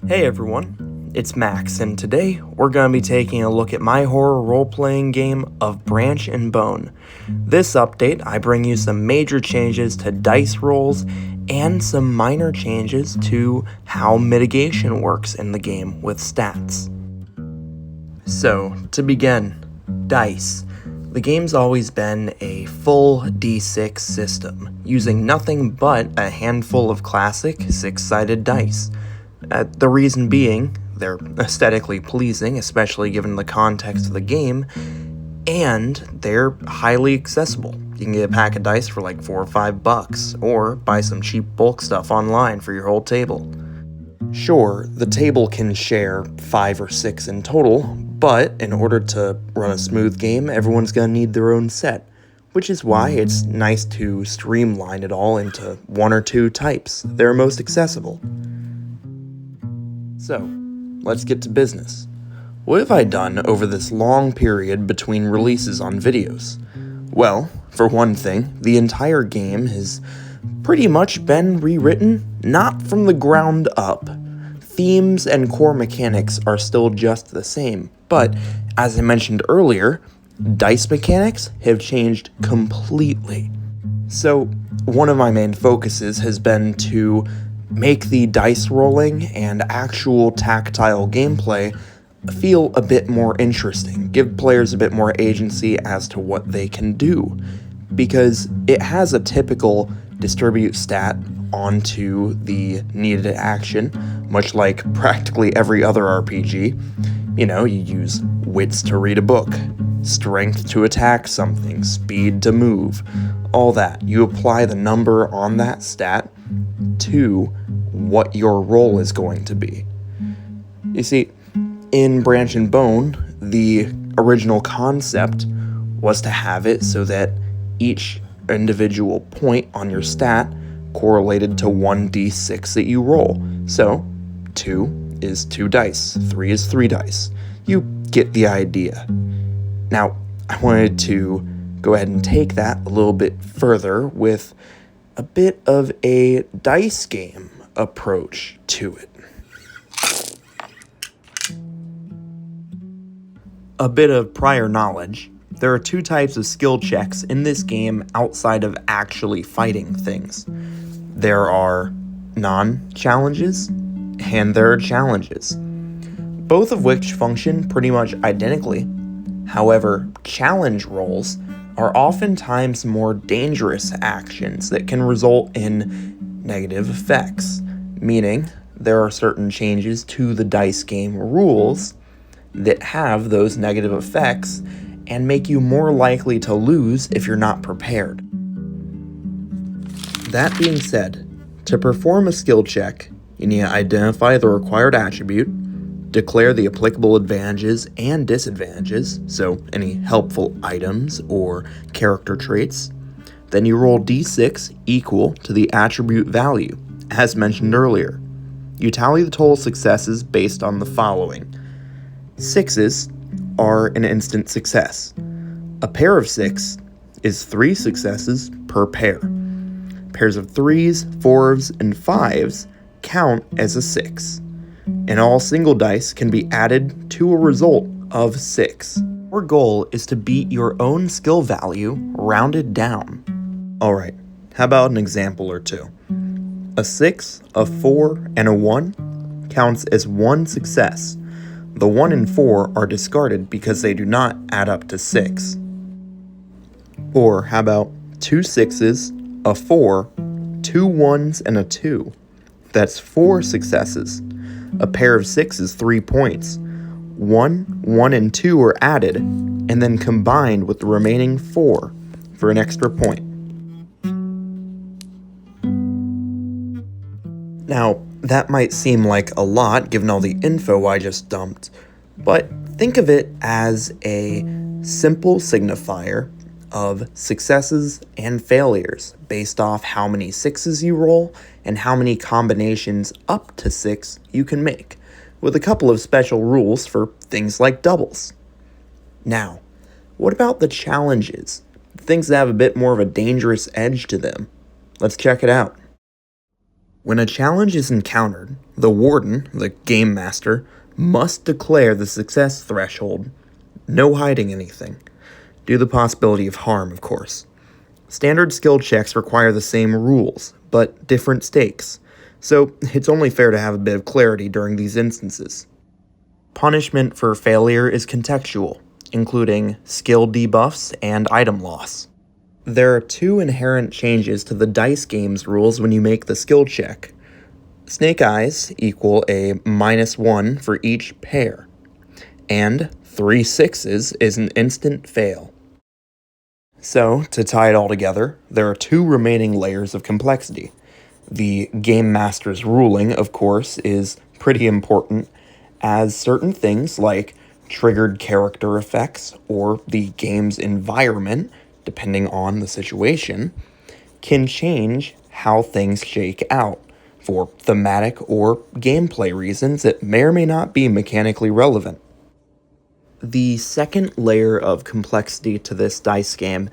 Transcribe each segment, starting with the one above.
Hey everyone, it's Max, and today we're going to be taking a look at my horror role-playing game of Branch and Bone. This update, I bring you some major changes to dice rolls and some minor changes to how mitigation works in the game with stats. So, to begin, dice. The game's always been a full D6 system, using nothing but a handful of classic six-sided dice. The reason being, they're aesthetically pleasing, especially given the context of the game, and they're highly accessible. You can get a pack of dice for like $4 or $5, or buy some cheap bulk stuff online for your whole table. Sure, the table can share 5 or 6 in total, but in order to run a smooth game, everyone's gonna need their own set, which is why it's nice to streamline it all into 1 or 2 types. They're most accessible. So, let's get to business. What have I done over this long period between releases on videos? Well, for one thing, the entire game has pretty much been rewritten, not from the ground up. Themes and core mechanics are still just the same, but as I mentioned earlier, dice mechanics have changed completely. So, one of my main focuses has been to make the dice rolling and actual tactile gameplay feel a bit more interesting, give players a bit more agency as to what they can do, because it has a typical distribute stat onto the needed action, much like practically every other RPG. You know, you use wits to read a book, strength to attack something, speed to move, all that. You apply the number on that stat to what your roll is going to be. You see, in Branch and Bone, the original concept was to have it so that each individual point on your stat correlated to 1d6 that you roll. So, 2 is 2 dice, 3 is 3 dice. You get the idea. Now, I wanted to go ahead and take that a little bit further with a bit of a dice game approach to it. A bit of prior knowledge. There are 2 types of skill checks in this game outside of actually fighting things. There are non-challenges, and there are challenges, both of which function pretty much identically. However, challenge rolls are oftentimes more dangerous actions that can result in negative effects, meaning there are certain changes to the dice game rules that have those negative effects and make you more likely to lose if you're not prepared. That being said, to perform a skill check, you need to identify the required attribute, declare the applicable advantages and disadvantages, so any helpful items or character traits. Then you roll d6 equal to the attribute value, as mentioned earlier. You tally the total successes based on the following. 6s are an instant success. A pair of 6 is 3 successes per pair. Pairs of 3s, 4s, and 5s count as a 6. And all single dice can be added to a result of 6. Your goal is to beat your own skill value rounded down. Alright, how about an example or two? A 6, a 4, and a 1 counts as 1 success. The 1 and 4 are discarded because they do not add up to 6. Or how about 2 6s, a 4, 2 1s, and a 2? That's 4 successes. A pair of 6 is 3 points. 1, 1, and 2 are added, and then combined with the remaining 4 for an extra point. Now, that might seem like a lot given all the info I just dumped, but think of it as a simple signifier of successes and failures based off how many sixes you roll and how many combinations up to 6 you can make, with a couple of special rules for things like doubles. Now, what about the challenges? Things that have a bit more of a dangerous edge to them. Let's check it out. When a challenge is encountered, the warden, the game master, must declare the success threshold. No hiding anything. Due to the possibility of harm, of course. Standard skill checks require the same rules, but different stakes, so it's only fair to have a bit of clarity during these instances. Punishment for failure is contextual, including skill debuffs and item loss. There are 2 inherent changes to the dice game's rules when you make the skill check. Snake eyes equal a -1 for each pair, and 3 sixes is an instant fail. So, to tie it all together, there are 2 remaining layers of complexity. The Game Master's ruling, of course, is pretty important, as certain things like triggered character effects or the game's environment, depending on the situation, can change how things shake out for thematic or gameplay reasons that may or may not be mechanically relevant. The second layer of complexity to this dice game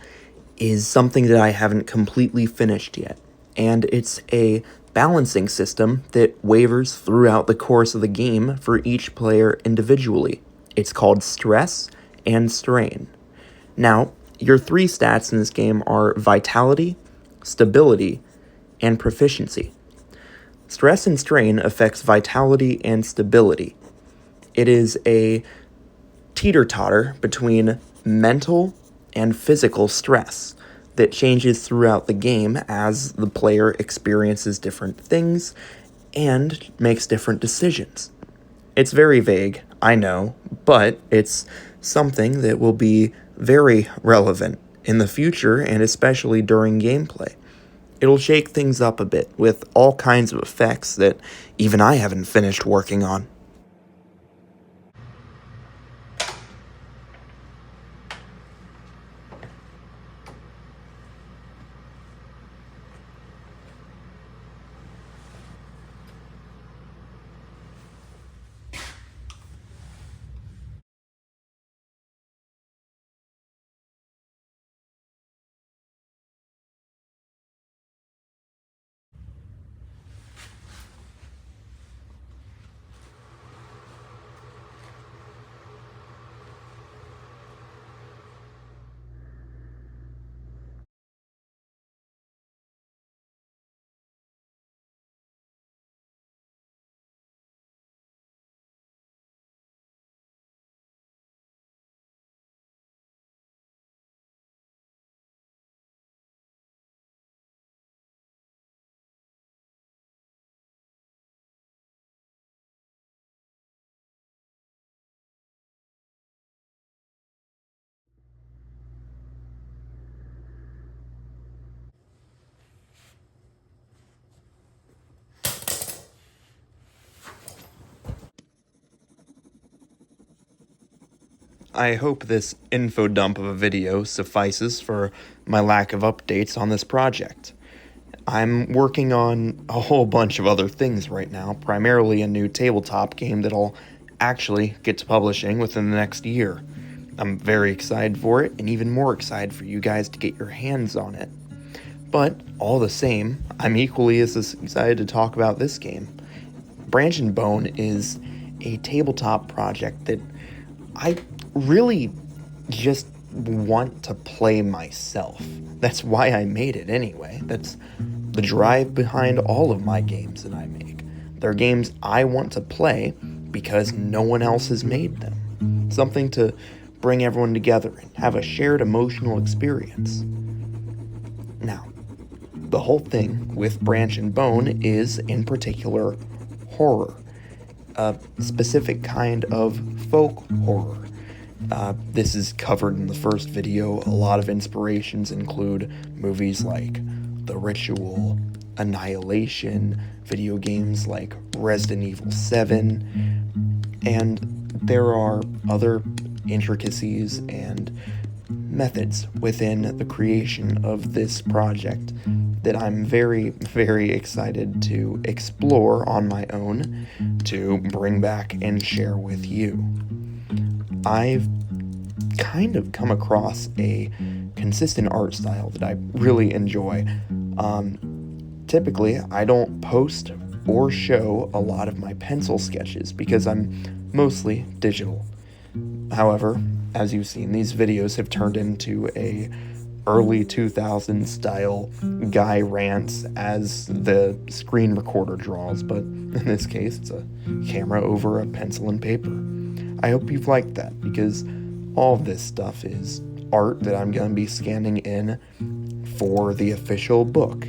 is something that I haven't completely finished yet, and it's a balancing system that wavers throughout the course of the game for each player individually. It's called stress and strain. Now, your 3 stats in this game are vitality, stability, and proficiency. Stress and strain affects vitality and stability. It is a teeter-totter between mental and physical stress that changes throughout the game as the player experiences different things and makes different decisions. It's very vague, I know, but it's something that will be very relevant in the future and especially during gameplay. It'll shake things up a bit with all kinds of effects that even I haven't finished working on. I hope this info dump of a video suffices for my lack of updates on this project. I'm working on a whole bunch of other things right now, primarily a new tabletop game that I'll actually get to publishing within the next year. I'm very excited for it, and even more excited for you guys to get your hands on it. But, all the same, I'm equally as excited to talk about this game. Branch and Bone is a tabletop project that I really just want to play myself. That's why I made it anyway. That's the drive behind all of my games that I make. They're games I want to play because no one else has made them. Something to bring everyone together and have a shared emotional experience. Now, the whole thing with Branch and Bone is, in particular, horror. A specific kind of folk horror. This is covered in the first video. A lot of inspirations include movies like The Ritual, Annihilation, video games like Resident Evil 7, and there are other intricacies and methods within the creation of this project that I'm very, very excited to explore on my own to bring back and share with you. I've kind of come across a consistent art style that I really enjoy. Typically, I don't post or show a lot of my pencil sketches because I'm mostly digital. However, as you've seen, these videos have turned into a early 2000s style guy rants as the screen recorder draws, but in this case, it's a camera over a pencil and paper. I hope you've liked that because all of this stuff is art that I'm going to be scanning in for the official book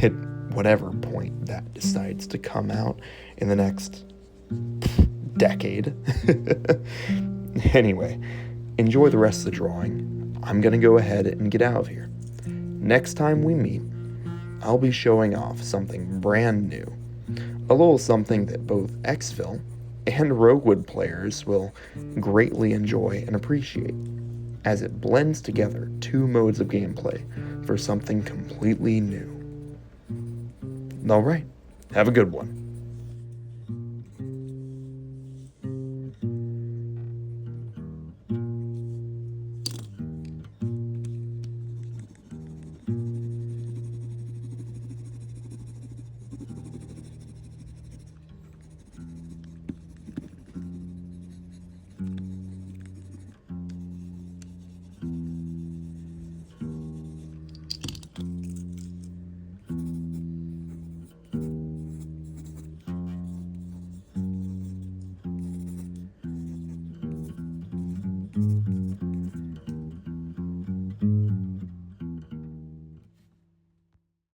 at whatever point that decides to come out in the next decade. Anyway, enjoy the rest of the drawing. I'm going to go ahead and get out of here. Next time we meet, I'll be showing off something brand new. A little something that both Xfil and Roguewood players will greatly enjoy and appreciate, as it blends together two modes of gameplay for something completely new. Alright, have a good one.